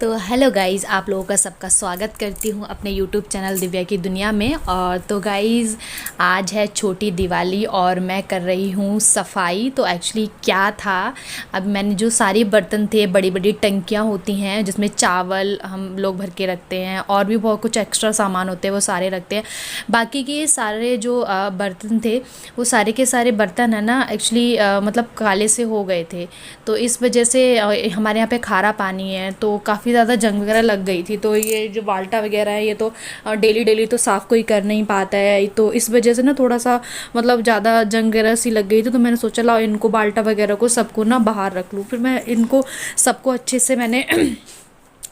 तो hello guys, आप लोगों का सबका स्वागत करती हूँ अपने यूट्यूब चैनल दिव्या की दुनिया में। और तो गाइज़, आज है छोटी दिवाली और मैं कर रही हूँ सफाई। तो एक्चुअली क्या था, अब मैंने जो सारे बर्तन थे, बड़ी बड़ी टंकियाँ होती हैं जिसमें चावल हम लोग भर के रखते हैं और भी बहुत कुछ एक्स्ट्रा सामान होते हैं, वो सारे रखते हैं। बाकी के सारे जो बर्तन थे, वो सारे के सारे बर्तन है ना एक्चुअली मतलब काले से हो गए थे। तो इस वजह से हमारे यहाँ पे खारा पानी है, तो काफ़ी ज़्यादा जंग वगैरह लग गई थी। तो ये जो बाल्टा वगैरह है, ये तो डेली डेली तो साफ़ कोई कर नहीं पाता है, तो इस वजह से ना थोड़ा सा मतलब ज़्यादा जंग वगैरह सी लग गई थी। तो मैंने सोचा लाओ इनको बाल्टा वगैरह को सबको ना बाहर रख लूँ। फिर मैं इनको सबको अच्छे से मैंने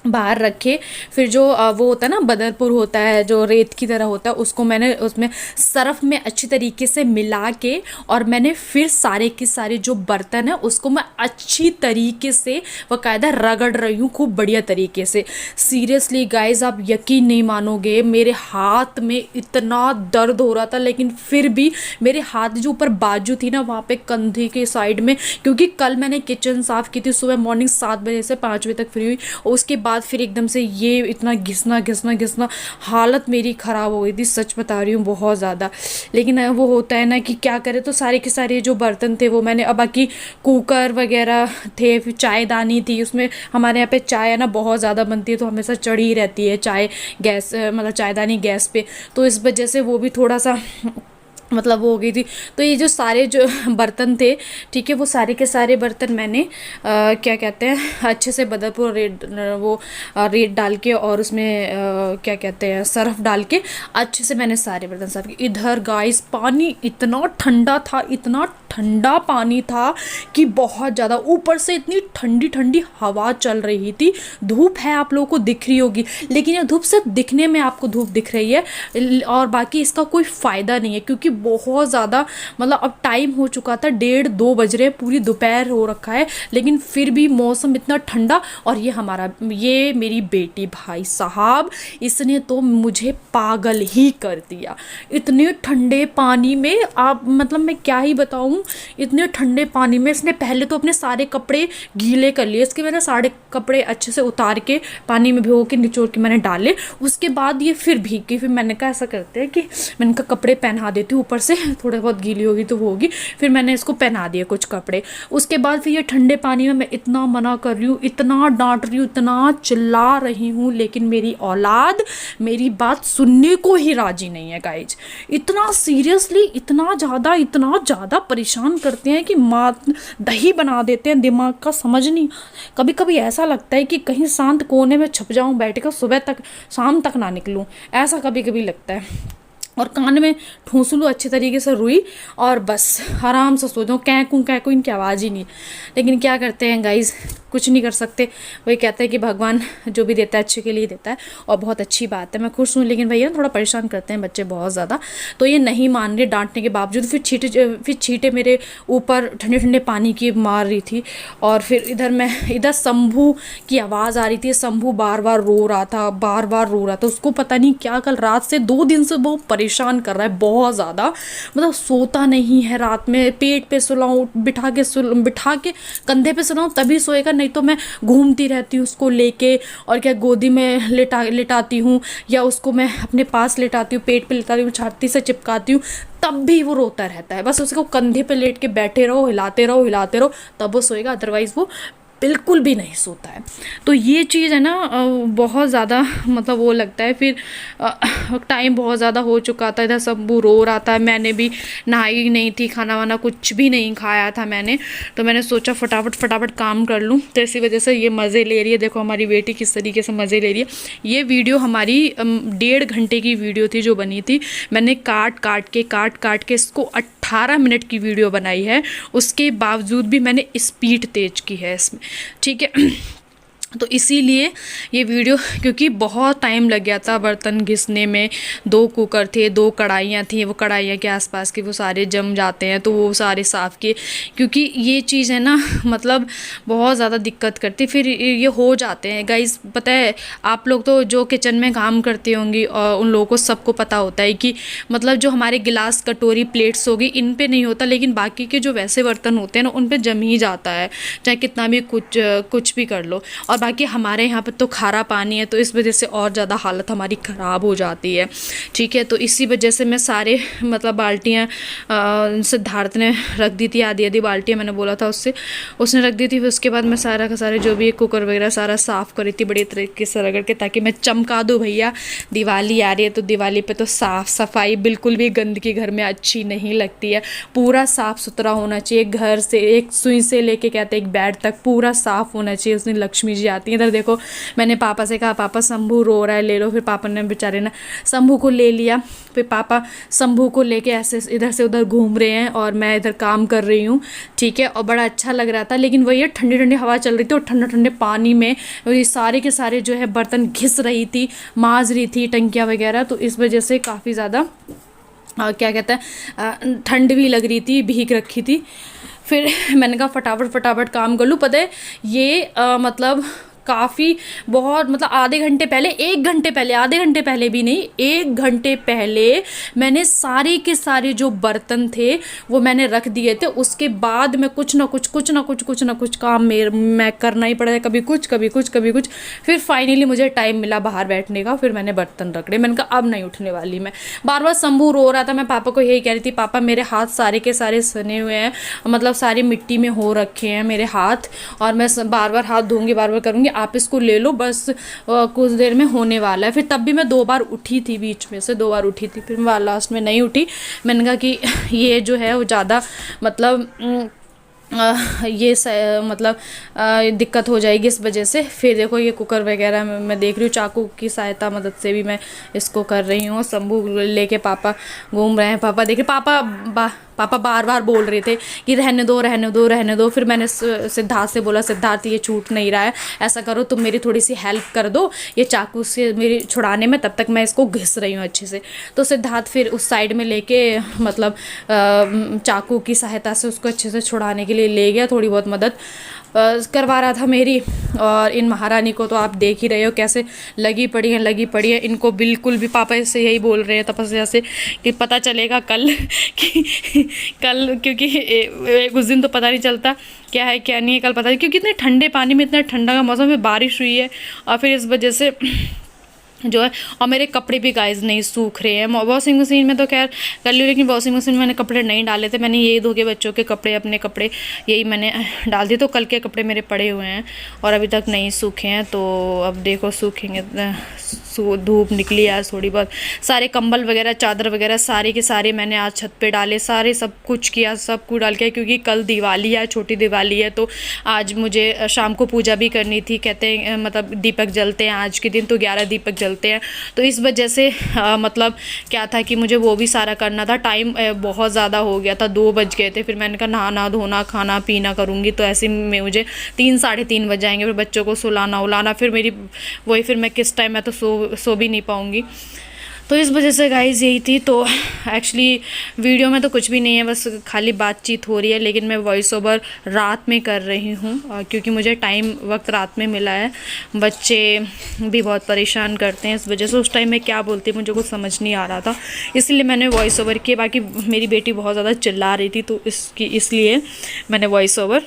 बाहर रखे। फिर जो वो होता है ना बदरपुर होता है, जो रेत की तरह होता है, उसको मैंने उसमें सर्फ में अच्छी तरीके से मिला के और मैंने फिर सारे के सारे जो बर्तन है उसको मैं अच्छी तरीके से बाकायदा रगड़ रही हूँ, खूब बढ़िया तरीके से। सीरियसली गाइज, आप यकीन नहीं मानोगे, मेरे हाथ में इतना दर्द हो रहा था, लेकिन फिर भी मेरे हाथ जो ऊपर बाजू थी ना, वहाँ पे कंधे के साइड में, क्योंकि कल मैंने किचन साफ़ की थी सुबह मॉर्निंग 7 बजे से 5 बजे तक फ्री हुई, और उसके बाद फिर एकदम से ये इतना घिसना घिसना घिसना हालत मेरी ख़राब हो गई थी, सच बता रही हूँ, बहुत ज़्यादा। लेकिन वो होता है ना कि क्या करें, तो सारे के सारे जो बर्तन थे वो मैंने, अब बाकी कुकर वगैरह थे, फिर चायदानी थी, उसमें हमारे यहाँ पे चाय है ना बहुत ज़्यादा बनती है, तो हमेशा चढ़ी रहती है चाय गैस, मतलब चायदानी गैस पे, तो इस वजह से वो भी थोड़ा सा मतलब वो हो गई थी। तो ये जो सारे जो बर्तन थे, ठीक है, वो सारे के सारे बर्तन मैंने क्या कहते हैं अच्छे से बदरपुर रेत, वो रेत डाल के और उसमें क्या कहते हैं सर्फ डाल के अच्छे से मैंने सारे बर्तन साफ किए। इधर गाइस पानी इतना ठंडा था, इतना ठंडा पानी था कि बहुत ज़्यादा, ऊपर से इतनी ठंडी ठंडी हवा चल रही थी। धूप है, आप लोगों को दिख रही होगी, लेकिन ये धूप सिर्फ दिखने में आपको धूप दिख रही है, और बाकी इसका कोई फ़ायदा नहीं है, क्योंकि बहुत ज़्यादा मतलब अब टाइम हो चुका था, 1:30-2 बज रहे, पूरी दोपहर हो रखा है, लेकिन फिर भी मौसम इतना ठंडा। और ये मेरी बेटी, भाई साहब, इसने तो मुझे पागल ही कर दिया। इतने ठंडे पानी में, आप मतलब मैं क्या ही बताऊं, इतने ठंडे पानी में इसने पहले तो अपने सारे कपड़े गीले कर लिए, इसके मैंने सारे कपड़े अच्छे से उतार के पानी में भिगो के निचोड़ के मैंने डाले। उसके बाद ये फिर भीग गई, फिर मैंने कहा ऐसा करते हैं कि मैंने कहा कपड़े पहना देती हूँ, ऊपर से थोड़े बहुत गीली होगी तो वो होगी। फिर मैंने इसको पहना दिए कुछ कपड़े। उसके बाद फिर ये ठंडे पानी में मैं इतना मना कर रही हूँ, इतना डांट रही हूँ, इतना चिल्ला रही हूँ, लेकिन मेरी औलाद मेरी बात सुनने को ही राजी नहीं है गाइज। इतना सीरियसली, इतना ज़्यादा परेशान करते हैं कि माँ दही बना देते हैं, दिमाग का समझ नहीं। कभी कभी ऐसा लगता है कि कहीं शांत कोने में छुप जाऊँ बैठ कर, सुबह तक शाम तक ना निकलूँ, ऐसा कभी कभी लगता है। और कान में ठूंस लूँ अच्छे तरीके से रुई, और बस आराम से सो जाऊँ, कैकू इनकी आवाज़ ही नहीं। लेकिन क्या करते हैं गाइज, कुछ नहीं कर सकते। वही कहते हैं कि भगवान जो भी देता है अच्छे के लिए देता है, और बहुत अच्छी बात है, मैं खुश हूँ। लेकिन भैया थोड़ा परेशान करते हैं बच्चे बहुत ज़्यादा। तो ये नहीं मान रहे डांटने के बावजूद, फिर छींटे मेरे ऊपर ठंडे ठंडे पानी की मार रही थी। और फिर इधर शंभू की आवाज़ आ रही थी, शंभू बार बार रो रहा था, उसको पता नहीं क्या, कल रात से 2 दिन से वो परेशान कर रहा है बहुत ज़्यादा। मतलब सोता नहीं है रात में, पेट पे सुलाऊं, बिठा के कंधे पे सुलाऊं तभी सोएगा, नहीं तो मैं घूमती रहती हूँ उसको लेके, और क्या गोदी में लेटाती हूँ, या उसको मैं अपने पास लेटाती हूँ, पेट पे लेटाती हूँ, छाती से चिपकाती हूँ, तब भी वो रोता रहता है। बस उसको कंधे पे लेट के बैठे रहो, हिलाते रहो, तब वो सोएगा, अदरवाइज़ वो बिल्कुल भी नहीं सोता है। तो ये चीज़ है ना बहुत ज़्यादा मतलब वो लगता है। फिर टाइम बहुत ज़्यादा हो चुका था, इधर शंभू रो रहा था, मैंने भी नहाई नहीं थी, खाना वाना कुछ भी नहीं खाया था मैंने, तो मैंने सोचा फटाफट काम कर लूँ। तो इसी वजह से ये मज़े ले रही है। देखो हमारी बेटी किस तरीके से मज़े ले रही है। ये वीडियो हमारी 1.5 घंटे की वीडियो थी जो बनी थी, मैंने काट काट के इसको 18 मिनट की वीडियो बनाई है। उसके बावजूद भी मैंने स्पीड तेज की है इसमें, ठीक है। तो इसीलिए ये वीडियो, क्योंकि बहुत टाइम लग गया था बर्तन घिसने में। 2 कुकर थे, 2 कढ़ाइयाँ थी, वो कढ़ाइयाँ के आसपास के वो सारे जम जाते हैं, तो वो सारे साफ़ किए, क्योंकि ये चीज़ है ना मतलब बहुत ज़्यादा दिक्कत करती। फिर ये हो जाते हैं गाइस। पता है आप लोग तो जो किचन में काम करते होंगी, और उन लोगों को सबको पता होता है कि मतलब जो हमारे गिलास कटोरी प्लेट्स होगी इन पे नहीं होता, लेकिन बाकी के जो वैसे बर्तन होते हैं ना उन पे जम ही जाता है, चाहे कितना भी कुछ भी कर लो। और और बाकी हमारे यहाँ पे तो खारा पानी है, तो इस वजह से और ज़्यादा हालत हमारी ख़राब हो जाती है। ठीक है, तो इसी वजह से मैं सारे मतलब बाल्टियाँ सिद्धार्थ ने रख दी थी, आधी आधी बाल्टियाँ मैंने बोला था उसने रख दी थी। फिर उसके बाद मैं सारा का सारे जो भी कुकर वगैरह सारा साफ़ करी थी बड़ी तरीके से रगड़ के, ताकि मैं चमका दूँ भैया दिवाली आ रही है, तो दिवाली पे तो साफ़ सफाई बिल्कुल भी गंदगी घर में अच्छी नहीं लगती है। पूरा साफ़ सुथरा होना चाहिए घर से, एक सुई से लेके कहते एक बेड तक पूरा साफ़ होना चाहिए। उस दिन लक्ष्मी जी आती हैं। इधर देखो मैंने पापा से कहा पापा शंभू रो रहा है ले लो, फिर पापा ने बेचारे ने शंभू को ले लिया। फिर पापा शंभू को लेके ऐसे इधर से उधर घूम रहे हैं और मैं इधर काम कर रही हूँ। ठीक है, और बड़ा अच्छा लग रहा था। लेकिन वही है, ठंडी ठंडी हवा चल रही थी और ठंडे ठंडे पानी में ये सारे के सारे जो है बर्तन घिस रही थी, माज रही थी टंकियाँ वगैरह, तो इस वजह से काफ़ी ज़्यादा क्या कहते हैं ठंड भी लग रही थी, भीग रखी थी। फिर मैंने कहा फटाफट फटाफट काम कर लूँ। पता है ये मतलब काफ़ी बहुत मतलब आधे घंटे पहले, एक घंटे पहले, आधे घंटे पहले भी नहीं, एक घंटे पहले मैंने सारे के सारे जो बर्तन थे वो मैंने रख दिए थे। उसके बाद मैं कुछ ना कुछ काम मैं करना ही पड़ा है, कभी कुछ कभी कुछ कभी कुछ। फिर फाइनली मुझे टाइम मिला बाहर बैठने का, फिर मैंने बर्तन रख मैंने कहा अब नहीं उठने वाली मैं। बार बार शंभू रो रहा था, मैं पापा को यही कह रही थी पापा मेरे हाथ सारे के सारे सने हुए हैं, मतलब सारी मिट्टी में हो रखे हैं मेरे हाथ, और मैं बार बार हाथ धोऊंगी, बार बार करूँगी, आप इसको ले लो बस कुछ देर में होने वाला है। फिर तब भी मैं 2 बार उठी थी, बीच में से 2 बार उठी थी, फिर मैं लास्ट में नहीं उठी। मैंने कहा कि ये जो है वो ज़्यादा मतलब मतलब दिक्कत हो जाएगी इस वजह से। फिर देखो ये कुकर वगैरह मैं देख रही हूँ, चाकू की सहायता मदद से भी मैं इसको कर रही हूँ। शंभू लेके पापा घूम रहे हैं, पापा देखिए पापा बार बार बोल रहे थे कि रहने दो रहने दो रहने दो। फिर मैंने सिद्धार्थ से बोला सिद्धार्थ ये छूट नहीं रहा है, ऐसा करो तुम मेरी थोड़ी सी हेल्प कर दो ये चाकू से मेरी छुड़ाने में, तब तक मैं इसको घिस रही हूँ अच्छे से। तो सिद्धार्थ फिर उस साइड में लेके मतलब चाकू की सहायता से उसको अच्छे से छुड़ाने के लिए ले गया, थोड़ी बहुत मदद करवा रहा था मेरी। और इन महारानी को तो आप देख ही रहे हो कैसे लगी पड़ी है। इनको बिल्कुल भी पापा से यही बोल रहे हैं तपस्या से कि पता चलेगा कल कि कल, क्योंकि उस दिन तो पता नहीं चलता क्या है क्या नहीं है, कल पता नहीं, क्योंकि इतने ठंडे पानी में इतना ठंडा का मौसम में बारिश हुई है और फिर इस वजह से जो है, और मेरे कपड़े भी गाइस नहीं सूख रहे हैं। वॉशिंग मशीन में तो खैर कर ली, लेकिन वॉशिंग मशीन में मैंने कपड़े नहीं डाले थे, मैंने यही धो के बच्चों के कपड़े अपने कपड़े यही मैंने डाल दिए। तो कल के कपड़े मेरे पड़े हुए हैं और अभी तक नहीं सूखे हैं, तो अब देखो सूखेंगे। धूप निकली आज थोड़ी बहुत। सारे कंबल वगैरह चादर वगैरह सारे के सारे मैंने आज छत पे डाले, सारे सब कुछ किया, सब कुछ डाल के, क्योंकि कल दिवाली है, छोटी दिवाली है, तो आज मुझे शाम को पूजा भी करनी थी। कहते हैं मतलब दीपक जलते हैं आज के दिन, तो 11 दीपक जलते हैं, तो इस वजह से मतलब क्या था कि मुझे वो भी सारा करना था। टाइम बहुत ज़्यादा हो गया था, 2 बज गए थे। फिर मैंने कहा नहाना धोना खाना पीना करूँगी, तो ऐसे में मुझे 3 साढ़े 3 बज जाएंगे। फिर बच्चों को सुलाना उलाना, फिर मेरी वही, फिर मैं किस टाइम मैं तो सो भी नहीं पाऊँगी। तो इस वजह से गाइज़ यही थी। तो एक्चुअली वीडियो में तो कुछ भी नहीं है, बस खाली बातचीत हो रही है, लेकिन मैं वॉइस ओवर रात में कर रही हूँ क्योंकि मुझे टाइम वक्त रात में मिला है। बच्चे भी बहुत परेशान करते हैं, इस वजह से उस टाइम में क्या बोलती मुझे कुछ समझ नहीं आ रहा था, इसलिए मैंने वॉइस ओवर किया। बाकी मेरी बेटी बहुत ज़्यादा चिल्ला रही थी, तो इसलिए मैंने वॉइस ओवर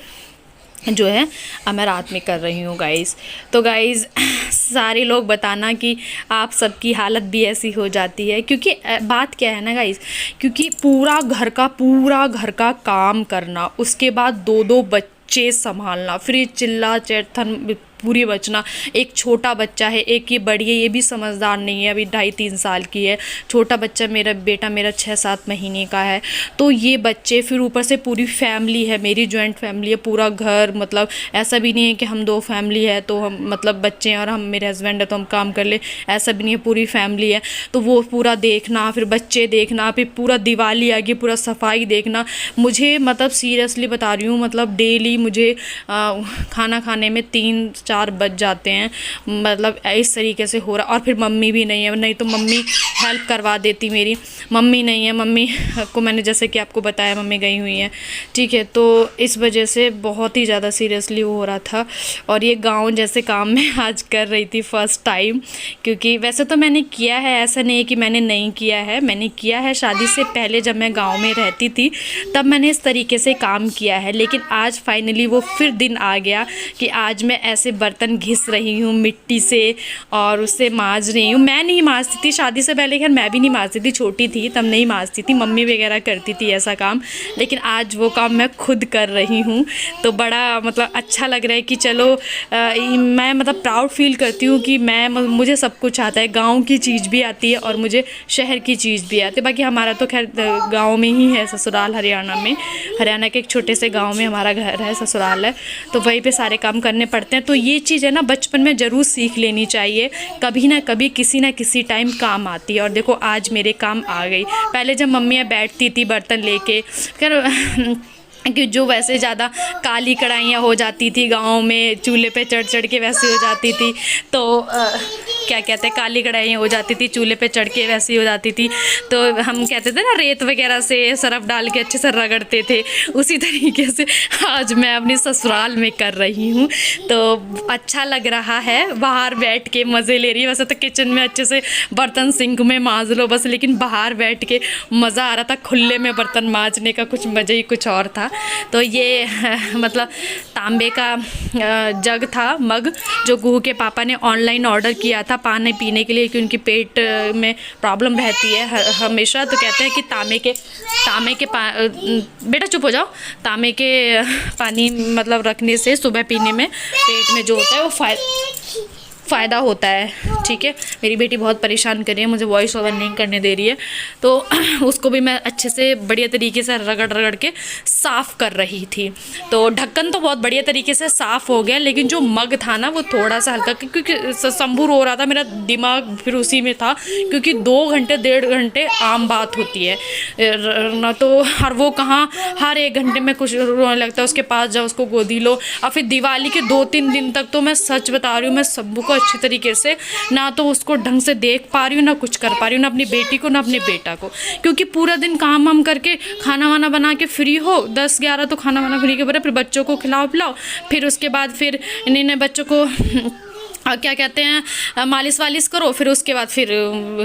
जो है अब मैं रात में कर रही हूँ गाइज़। तो गाइज़ सारे लोग बताना कि आप सबकी हालत भी ऐसी हो जाती है, क्योंकि बात क्या है ना गाइज़, क्योंकि पूरा घर का काम करना, उसके बाद 2-2 बच्चे संभालना, फिर ये चिल्ला चैथन पूरी बचना। एक छोटा बच्चा है, एक ये बड़ी है, ये भी समझदार नहीं है, अभी 2.5-3 साल की है। छोटा बच्चा मेरा बेटा 6-7 महीने का है। तो ये बच्चे, फिर ऊपर से पूरी फैमिली है, मेरी जॉइंट फैमिली है, पूरा घर, मतलब ऐसा भी नहीं है कि हम 2 फैमिली है तो हम मतलब बच्चे हैं और हम मेरे हस्बैंड है तो हम काम कर ले, ऐसा भी नहीं है, पूरी फैमिली है। तो वो पूरा देखना, फिर बच्चे देखना, फिर पूरा दिवाली आ गई, पूरा सफाई देखना। मुझे मतलब सीरियसली बता रही हूँ, मतलब डेली मुझे खाना खाने में 3-4 बज जाते हैं, मतलब इस तरीके से हो रहा। और फिर मम्मी भी नहीं है, नहीं तो मम्मी हेल्प करवा देती, मेरी मम्मी नहीं है। मम्मी को मैंने जैसे कि आपको बताया मम्मी गई हुई हैं, ठीक है। तो इस वजह से बहुत ही ज़्यादा सीरियसली हो रहा था। और ये गांव जैसे काम मैं आज कर रही थी फर्स्ट टाइम, क्योंकि वैसे तो मैंने किया है, ऐसा नहीं है कि मैंने नहीं किया है, मैंने किया है शादी से पहले जब मैं गाँव में रहती थी तब मैंने इस तरीके से काम किया है। लेकिन आज फाइनली वो फिर दिन आ गया कि आज मैं ऐसे बर्तन घिस रही हूँ मिट्टी से और उससे मांज रही हूँ। मैं नहीं मांजती थी शादी से पहले, खैर मैं भी नहीं मांजती थी, छोटी थी तब नहीं मांजती थी, मम्मी वगैरह करती थी ऐसा काम। लेकिन आज वो काम मैं खुद कर रही हूँ, तो बड़ा मतलब अच्छा लग रहा है कि चलो मैं मतलब प्राउड फील करती हूँ कि मुझे सब कुछ आता है, गाँव की चीज़ भी आती है और मुझे शहर की चीज़ भी आती है। बाकी हमारा तो खैर गाँव में ही है ससुराल, हरियाणा के एक छोटे से गाँव में हमारा घर है, ससुराल है, तो वहीं पे सारे काम करने पड़ते हैं। तो ये चीज़ है ना बचपन में ज़रूर सीख लेनी चाहिए, कभी ना कभी किसी ना किसी टाइम काम आती है। और देखो आज मेरे काम आ गई। पहले जब मम्मियाँ बैठती थी बर्तन लेके, खैर कि जो वैसे ज़्यादा काली कढ़ाइयाँ हो जाती थी गाँव में, चूल्हे पे चढ़ चढ़ के वैसी हो जाती थी, तो क्या कहते हैं, काली कढ़ाइयाँ हो जाती थी चूल्हे पे चढ़ के वैसी हो जाती थी, तो हम कहते थे ना रेत वगैरह से सरफ डाल के अच्छे से रगड़ते थे, उसी तरीके से आज मैं अपनी ससुराल में कर रही हूँ। तो अच्छा लग रहा है, बाहर बैठ के मज़े ले रही है। वैसे तो किचन में अच्छे से बर्तन सिंक में मांज लो बस, लेकिन बाहर बैठ के मज़ा आ रहा था, खुले में बर्तन मांजने का कुछ मज़ा ही कुछ और था। तो ये मतलब तांबे का जग था, मग, जो गुहू के पापा ने ऑनलाइन ऑर्डर किया था पानी पीने के लिए, क्योंकि उनकी पेट में प्रॉब्लम रहती है हमेशा। तो कहते हैं कि तांबे के बेटा चुप हो जाओ, तांबे के पानी मतलब रखने से सुबह पीने में पेट में जो होता है वो फ़ायदा होता है। ठीक है, मेरी बेटी बहुत परेशान कर रही है, मुझे वॉइस ओवर नहीं करने दे रही है, तो उसको भी मैं अच्छे से बढ़िया तरीके से रगड़ के साफ़ कर रही थी। तो ढक्कन तो बहुत बढ़िया तरीके से साफ़ हो गया, लेकिन जो मग था ना वो थोड़ा सा हल्का, क्योंकि संभूर हो रहा था, मेरा दिमाग फिर उसी में था, क्योंकि 2 घंटे 1.5 घंटे आम बात होती है ना, तो और वो कहाँ हर 1 घंटे में कुछ रोने लगता है, उसके पास जाओ, उसको गोदी लो। और फिर दिवाली के 2-3 दिन तक तो मैं सच बता रही हूँ, मैं सब्बू को अच्छी तरीके से ना तो उसको ढंग से देख पा रही हूँ, ना कुछ कर पा रही हूँ, ना अपनी बेटी को ना अपने बेटा को, क्योंकि पूरा दिन काम वाम करके खाना वाना बना के फ्री हो 10-11 तो खाना वाना फ्री के बाद फिर बच्चों को खिलाओ पिलाओ, फिर उसके बाद फिर इन्हें बच्चों को क्या कहते हैं मालिश वालिश करो, फिर उसके बाद फिर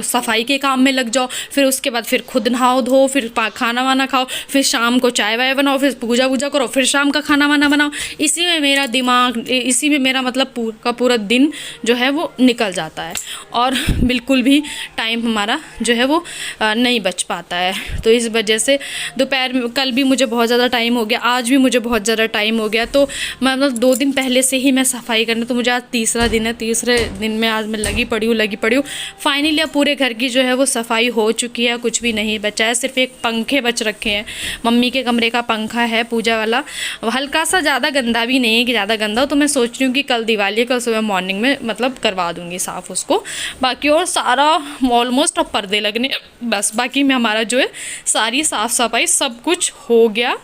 सफाई के काम में लग जाओ, फिर उसके बाद फिर खुद नहाओ धो, फिर खाना वाना खाओ, फिर शाम को चाय वाय बनाओ, फिर पूजा वूजा करो, फिर शाम का खाना वाना बनाओ। इसी में मेरा दिमाग, इसी में मेरा मतलब पूरा दिन जो है वो निकल जाता है, और बिल्कुल भी टाइम हमारा जो है वो नहीं बच पाता है। तो इस वजह से दोपहर में, कल भी मुझे बहुत ज़्यादा टाइम हो गया, आज भी मुझे बहुत ज़्यादा टाइम हो गया, तो मतलब 2 दिन पहले से ही मैं सफाई करना, तो मुझे आज तीसरा दिन, तीसरे दिन में आज मैं लगी पड़ी हूँ। फाइनली अब पूरे घर की जो है वो सफाई हो चुकी है, कुछ भी नहीं बचा है, सिर्फ एक पंखे बच रखे हैं। मम्मी के कमरे का पंखा है पूजा वाला, हल्का सा, ज़्यादा गंदा भी नहीं है कि ज़्यादा गंदा हो, तो मैं सोच रही हूँ कि कल दिवाली, कल सुबह मॉर्निंग में मतलब करवा दूँगी साफ़ उसको। बाकी और सारा ऑलमोस्ट अब पर्दे लगने बस बाकी में, हमारा जो है सारी साफ़ सफाई सब कुछ हो गया।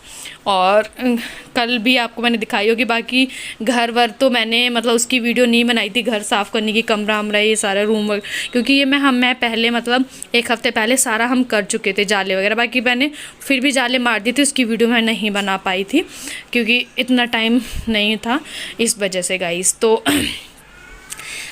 और कल भी आपको मैंने दिखाई होगी, बाकी घर वर तो मैंने मतलब उसकी वीडियो नहीं बनाई थी, घर साफ़ करने की, कमरा वमरा ये सारा रूम वगैरह, क्योंकि ये मैं पहले मतलब 1 हफ़्ते पहले सारा हम कर चुके थे, जाले वगैरह। बाकी मैंने फिर भी जाले मार दी थी, उसकी वीडियो मैं नहीं बना पाई थी क्योंकि इतना टाइम नहीं था, इस वजह से गाइस।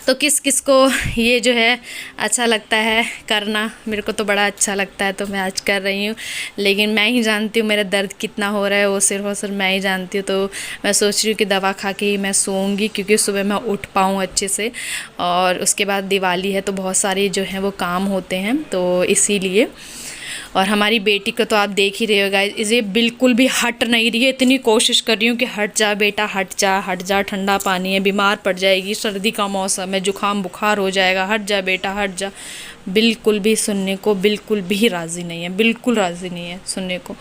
तो किस किस को ये जो है अच्छा लगता है करना, मेरे को तो बड़ा अच्छा लगता है, तो मैं आज कर रही हूँ। लेकिन मैं ही जानती हूँ मेरा दर्द कितना हो रहा है, वो सिर्फ और सिर्फ मैं ही जानती हूँ। तो मैं सोच रही हूँ कि दवा खा के ही मैं सोऊंगी, क्योंकि सुबह मैं उठ पाऊँ अच्छे से, और उसके बाद दिवाली है तो बहुत सारे जो हैं वो काम होते हैं, तो इसीलिए। और हमारी बेटी को तो आप देख ही रहे हो गाइस, ये बिल्कुल भी हट नहीं रही है, इतनी कोशिश कर रही हूँ कि हट जा बेटा, हट जा, ठंडा पानी है, बीमार पड़ जाएगी, सर्दी का मौसम है, जुकाम बुखार हो जाएगा, हट जा बेटा हट जा। बिल्कुल भी सुनने को बिल्कुल भी राज़ी नहीं है, बिल्कुल राज़ी नहीं है सुनने को।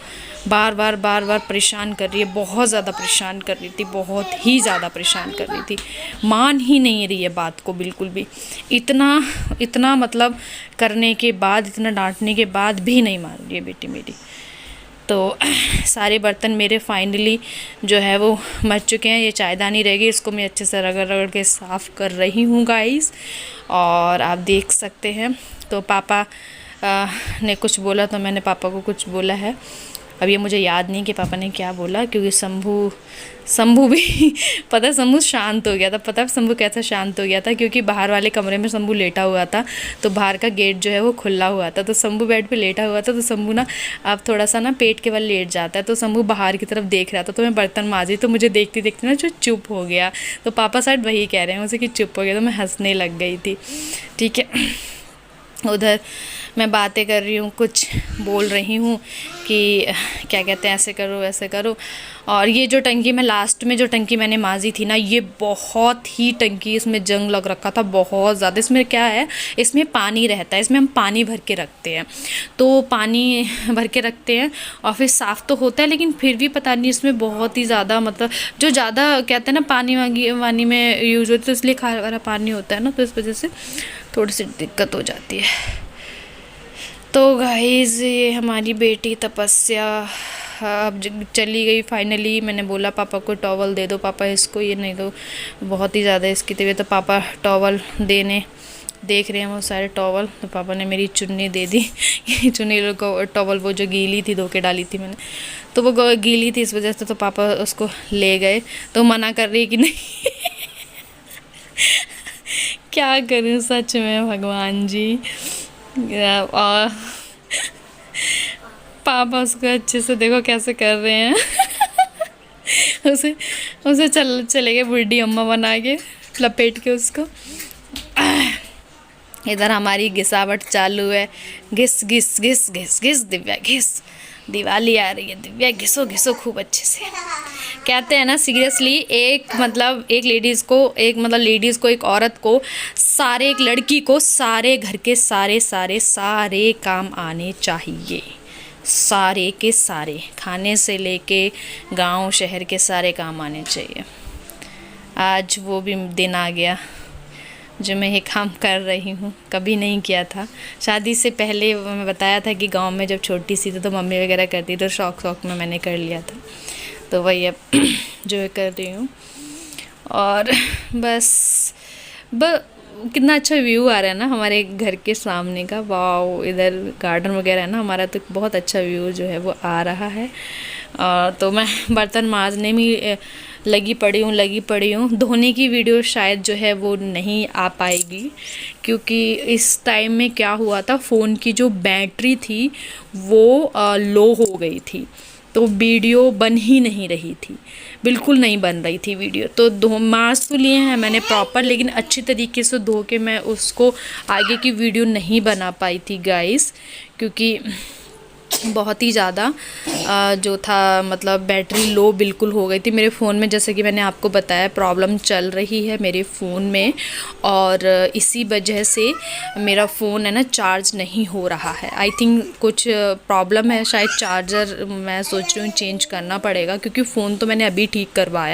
बार बार परेशान कर रही है, बहुत ज़्यादा परेशान कर रही थी, बहुत ही ज़्यादा परेशान कर रही थी, मान ही नहीं रही है बात को बिल्कुल भी। इतना मतलब करने के बाद, इतना डांटने के बाद भी नहीं मान रही है बेटी मेरी। तो सारे बर्तन मेरे फाइनली जो है वो मच चुके हैं। ये चायदानी रहेगी, इसको मैं अच्छे से रगड़ के साफ़ कर रही हूँ गाइस, और आप देख सकते हैं। तो पापा ने कुछ बोला तो मैंने पापा को कुछ बोला है, अब ये मुझे याद नहीं कि पापा ने क्या बोला, क्योंकि शंभू भी पता है शंभू शांत हो गया था। पता है शंभू कैसा शांत हो गया था, क्योंकि बाहर वाले कमरे में शंभू लेटा हुआ था, तो बाहर का गेट जो है वो खुला हुआ था, तो शंभू बेड पे लेटा हुआ था। तो शंभू ना अब थोड़ा सा ना पेट के बल लेट जाता है, तो शंभू बाहर की तरफ देख रहा था। तो मैं बर्तन माजी, तो मुझे देखते देखते ना जो चुप हो गया। तो पापा शायद वही कह रहे हैं मुझे कि चुप हो गया, तो मैं हंसने लग गई थी। ठीक है, उधर मैं बातें कर रही हूँ, कुछ बोल रही हूँ कि क्या कहते हैं ऐसे करो वैसे करो। और ये जो टंकी मैं लास्ट में जो टंकी मैंने माजी थी ना, ये बहुत ही टंकी, इसमें जंग लग रखा था बहुत ज़्यादा। इसमें क्या है, इसमें पानी रहता है, इसमें हम पानी भर के रखते हैं, तो पानी भर के रखते हैं और फिर साफ़ तो होता है, लेकिन फिर भी पता नहीं इसमें बहुत ही ज़्यादा मतलब जो ज़्यादा कहते हैं ना पानी वानी में यूज़ होता है, तो इसलिए खारा पानी होता है ना, तो इस वजह से थोड़ी सी दिक्कत हो जाती है। तो गाइज़ ये हमारी बेटी तपस्या अब चली गई फाइनली। मैंने बोला पापा को टॉवल दे दो, पापा इसको ये नहीं दो, बहुत ही ज़्यादा इसकी तबीयत। तो पापा टॉवल देने देख रहे हैं वो सारे टॉवल, तो पापा ने मेरी चुन्नी दे दी। ये चुन्नी को टॉवल वो जो गीली थी, धो के डाली थी मैंने, तो वो गीली थी इस वजह से, तो पापा उसको ले गए। तो मना कर रही कि नहीं क्या करूँ सच में भगवान जी। और पापा उसको अच्छे से देखो कैसे कर रहे हैं उसे उसे चले गए बुढ़ी अम्मा बना के, लपेट के उसको। इधर हमारी घिसावट चालू है, घिस घिस घिस घिस घिस दिव्या घिस, दिवाली आ रही है दिव्या, घिसो घिसो खूब अच्छे से। कहते हैं ना सीरियसली, एक लेडीज़ को एक औरत को एक लड़की को सारे घर के सारे काम आने चाहिए, सारे के सारे, खाने से लेके गांव शहर के सारे काम आने चाहिए। आज वो भी दिन आ गया जो मैं ये काम कर रही हूँ, कभी नहीं किया था। शादी से पहले मैं बताया था कि गांव में जब छोटी सी थी तो मम्मी वगैरह करती, तो शौक में मैंने कर लिया था, तो वही अब जो कर रही हूँ। और बस कितना अच्छा व्यू आ रहा है ना हमारे घर के सामने का, वाओ। इधर गार्डन वगैरह है ना हमारा, तो बहुत अच्छा व्यू जो है वो आ रहा है। तो मैं बर्तन मांजने में लगी पड़ी हूँ। धोने की वीडियो शायद जो है वो नहीं आ पाएगी, क्योंकि इस टाइम में क्या हुआ था, फ़ोन की जो बैटरी थी वो लो हो गई थी, तो वीडियो बन ही नहीं रही थी, बिल्कुल नहीं बन रही थी वीडियो। तो मार्क्स तो लिए हैं मैंने प्रॉपर, लेकिन अच्छी तरीके से धो के मैं उसको आगे की वीडियो नहीं बना पाई थी गाइस, क्योंकि बहुत ही ज़्यादा जो था मतलब बैटरी लो बिल्कुल हो गई थी मेरे फ़ोन में। जैसे कि मैंने आपको बताया प्रॉब्लम चल रही है मेरे फ़ोन में, और इसी वजह से मेरा फ़ोन है ना चार्ज नहीं हो रहा है। आई थिंक कुछ प्रॉब्लम है, शायद चार्जर मैं सोच रही हूँ चेंज करना पड़ेगा, क्योंकि फ़ोन तो मैंने अभी ठीक करवाया।